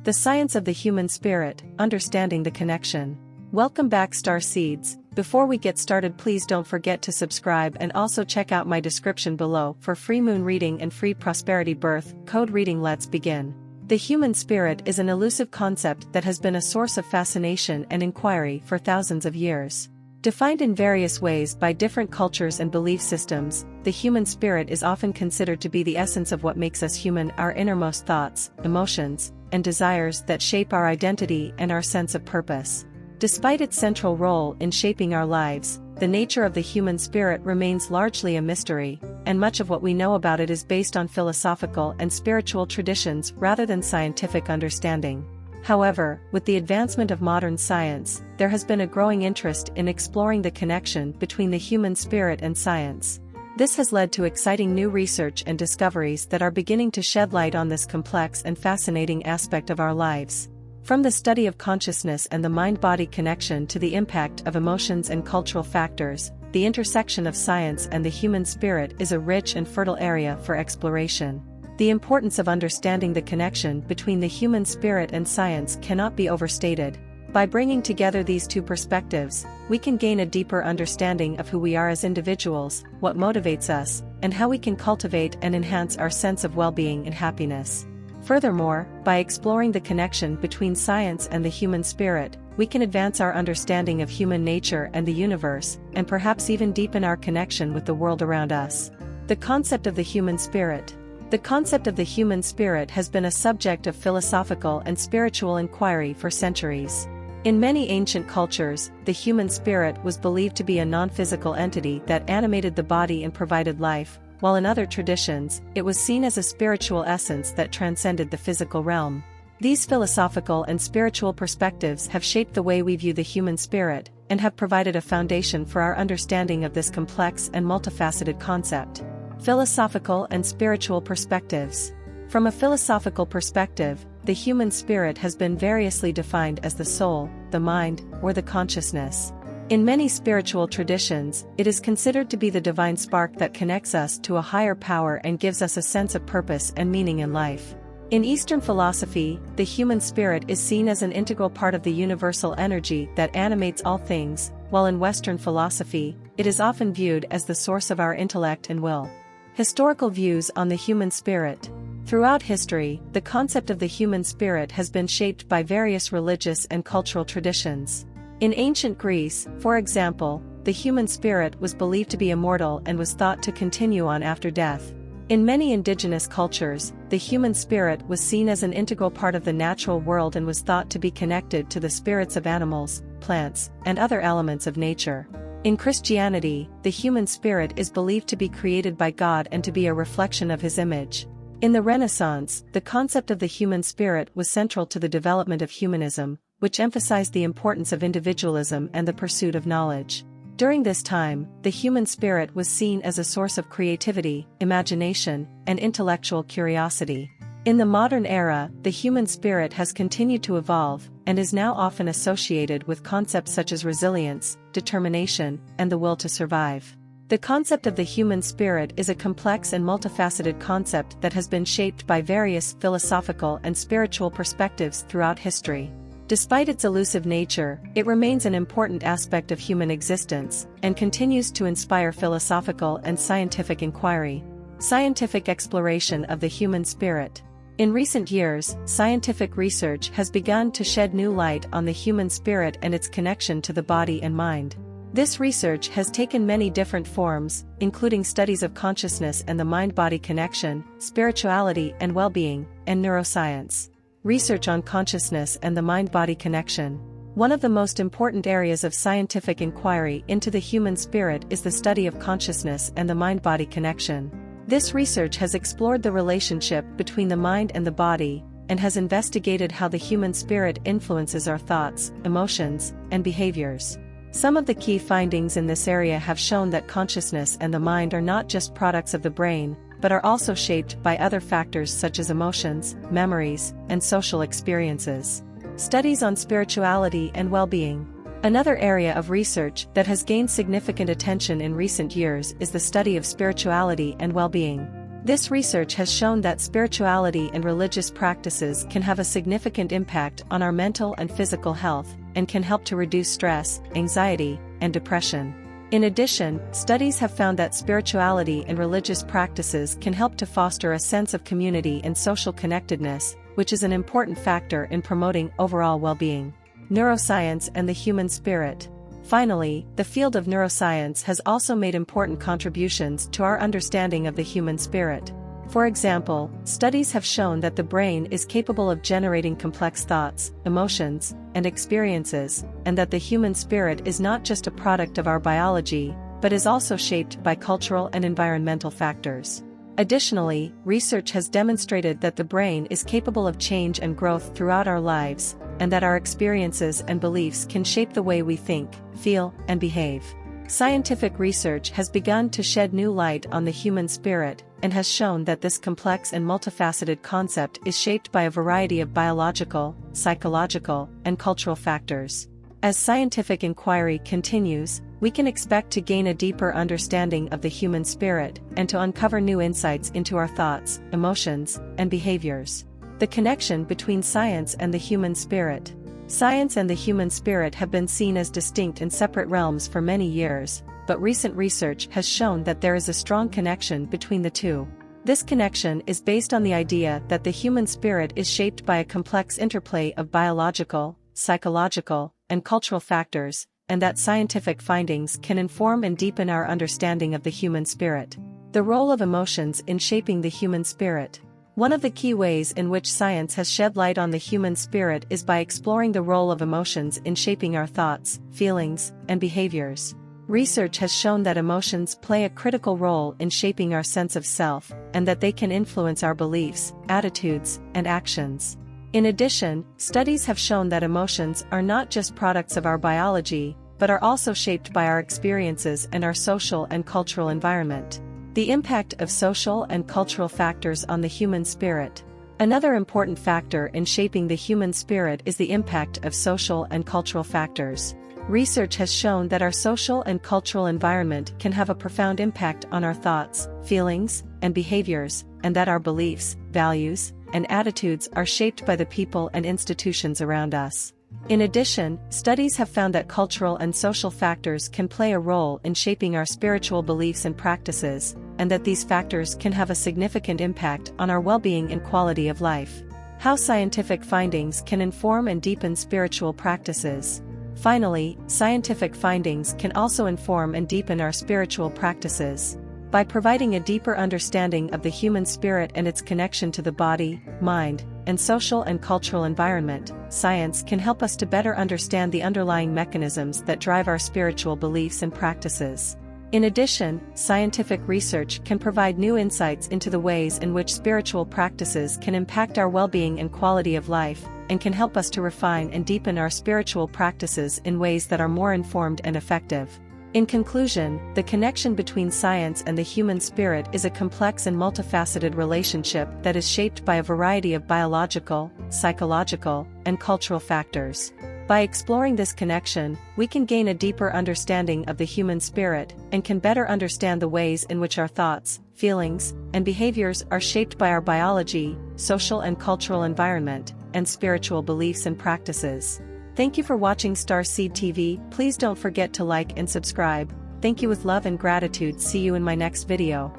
The Science of the Human Spirit, Understanding the Connection. Welcome back, Star Seeds. Before we get started, please don't forget to subscribe and also check out my description below for free moon reading and free prosperity birth code reading. Let's begin. The human spirit is an elusive concept that has been a source of fascination and inquiry for thousands of years. Defined in various ways by different cultures and belief systems, the human spirit is often considered to be the essence of what makes us human, our innermost thoughts, emotions, and desires that shape our identity and our sense of purpose. Despite its central role in shaping our lives, the nature of the human spirit remains largely a mystery, and much of what we know about it is based on philosophical and spiritual traditions rather than scientific understanding. However, with the advancement of modern science, there has been a growing interest in exploring the connection between the human spirit and science. This has led to exciting new research and discoveries that are beginning to shed light on this complex and fascinating aspect of our lives. From the study of consciousness and the mind-body connection to the impact of emotions and cultural factors, the intersection of science and the human spirit is a rich and fertile area for exploration. The importance of understanding the connection between the human spirit and science cannot be overstated. By bringing together these two perspectives, we can gain a deeper understanding of who we are as individuals, what motivates us, and how we can cultivate and enhance our sense of well-being and happiness. Furthermore, by exploring the connection between science and the human spirit, we can advance our understanding of human nature and the universe, and perhaps even deepen our connection with the world around us. The concept of the human spirit. The concept of the human spirit has been a subject of philosophical and spiritual inquiry for centuries. In many ancient cultures, the human spirit was believed to be a non-physical entity that animated the body and provided life, while in other traditions, it was seen as a spiritual essence that transcended the physical realm. These philosophical and spiritual perspectives have shaped the way we view the human spirit, and have provided a foundation for our understanding of this complex and multifaceted concept. Philosophical and spiritual perspectives. From a philosophical perspective, the human spirit has been variously defined as the soul, the mind, or the consciousness. In many spiritual traditions, it is considered to be the divine spark that connects us to a higher power and gives us a sense of purpose and meaning in life. In Eastern philosophy, the human spirit is seen as an integral part of the universal energy that animates all things, while in Western philosophy, it is often viewed as the source of our intellect and will. Historical views on the human spirit. Throughout history, the concept of the human spirit has been shaped by various religious and cultural traditions. In ancient Greece, for example, the human spirit was believed to be immortal and was thought to continue on after death. In many indigenous cultures, the human spirit was seen as an integral part of the natural world and was thought to be connected to the spirits of animals, plants, and other elements of nature. In Christianity, the human spirit is believed to be created by God and to be a reflection of His image. In the Renaissance, the concept of the human spirit was central to the development of humanism, which emphasized the importance of individualism and the pursuit of knowledge. During this time, the human spirit was seen as a source of creativity, imagination, and intellectual curiosity. In the modern era, the human spirit has continued to evolve, and is now often associated with concepts such as resilience, determination, and the will to survive. The concept of the human spirit is a complex and multifaceted concept that has been shaped by various philosophical and spiritual perspectives throughout history. Despite its elusive nature, it remains an important aspect of human existence, and continues to inspire philosophical and scientific inquiry. Scientific exploration of the human spirit. In recent years, scientific research has begun to shed new light on the human spirit and its connection to the body and mind. This research has taken many different forms, including studies of consciousness and the mind-body connection, spirituality and well-being, and neuroscience. Research on consciousness and the mind-body connection. One of the most important areas of scientific inquiry into the human spirit is the study of consciousness and the mind-body connection. This research has explored the relationship between the mind and the body, and has investigated how the human spirit influences our thoughts, emotions, and behaviors. Some of the key findings in this area have shown that consciousness and the mind are not just products of the brain, but are also shaped by other factors such as emotions, memories, and social experiences. Studies on spirituality and well-being. Another area of research that has gained significant attention in recent years is the study of spirituality and well-being. This research has shown that spirituality and religious practices can have a significant impact on our mental and physical health, and can help to reduce stress, anxiety, and depression. In addition, studies have found that spirituality and religious practices can help to foster a sense of community and social connectedness, which is an important factor in promoting overall well-being. Neuroscience and the human spirit. Finally, the field of neuroscience has also made important contributions to our understanding of the human spirit. For example, studies have shown that the brain is capable of generating complex thoughts, emotions, and experiences, and that the human spirit is not just a product of our biology, but is also shaped by cultural and environmental factors. Additionally, research has demonstrated that the brain is capable of change and growth throughout our lives, and that our experiences and beliefs can shape the way we think, feel, and behave. Scientific research has begun to shed new light on the human spirit, and has shown that this complex and multifaceted concept is shaped by a variety of biological, psychological, and cultural factors. As scientific inquiry continues, we can expect to gain a deeper understanding of the human spirit, and to uncover new insights into our thoughts, emotions, and behaviors. The connection between science and the human spirit. Science and the human spirit have been seen as distinct and separate realms for many years, but recent research has shown that there is a strong connection between the two. This connection is based on the idea that the human spirit is shaped by a complex interplay of biological, psychological, and cultural factors, and that scientific findings can inform and deepen our understanding of the human spirit. The role of emotions in shaping the human spirit. One of the key ways in which science has shed light on the human spirit is by exploring the role of emotions in shaping our thoughts, feelings, and behaviors. Research has shown that emotions play a critical role in shaping our sense of self, and that they can influence our beliefs, attitudes, and actions. In addition, studies have shown that emotions are not just products of our biology, but are also shaped by our experiences and our social and cultural environment. The impact of social and cultural factors on the human spirit. Another important factor in shaping the human spirit is the impact of social and cultural factors. Research has shown that our social and cultural environment can have a profound impact on our thoughts, feelings, and behaviors, and that our beliefs, values, and attitudes are shaped by the people and institutions around us. In addition, studies have found that cultural and social factors can play a role in shaping our spiritual beliefs and practices, and that these factors can have a significant impact on our well-being and quality of life. How scientific findings can inform and deepen spiritual practices. Finally, scientific findings can also inform and deepen our spiritual practices. By providing a deeper understanding of the human spirit and its connection to the body, mind, and social and cultural environment, science can help us to better understand the underlying mechanisms that drive our spiritual beliefs and practices. In addition, scientific research can provide new insights into the ways in which spiritual practices can impact our well-being and quality of life, and can help us to refine and deepen our spiritual practices in ways that are more informed and effective. In conclusion, the connection between science and the human spirit is a complex and multifaceted relationship that is shaped by a variety of biological, psychological, and cultural factors. By exploring this connection, we can gain a deeper understanding of the human spirit, and can better understand the ways in which our thoughts, feelings, and behaviors are shaped by our biology, social and cultural environment, and spiritual beliefs and practices. Thank you for watching Starseed TV. Please don't forget to like and subscribe. Thank you with love and gratitude. See you in my next video.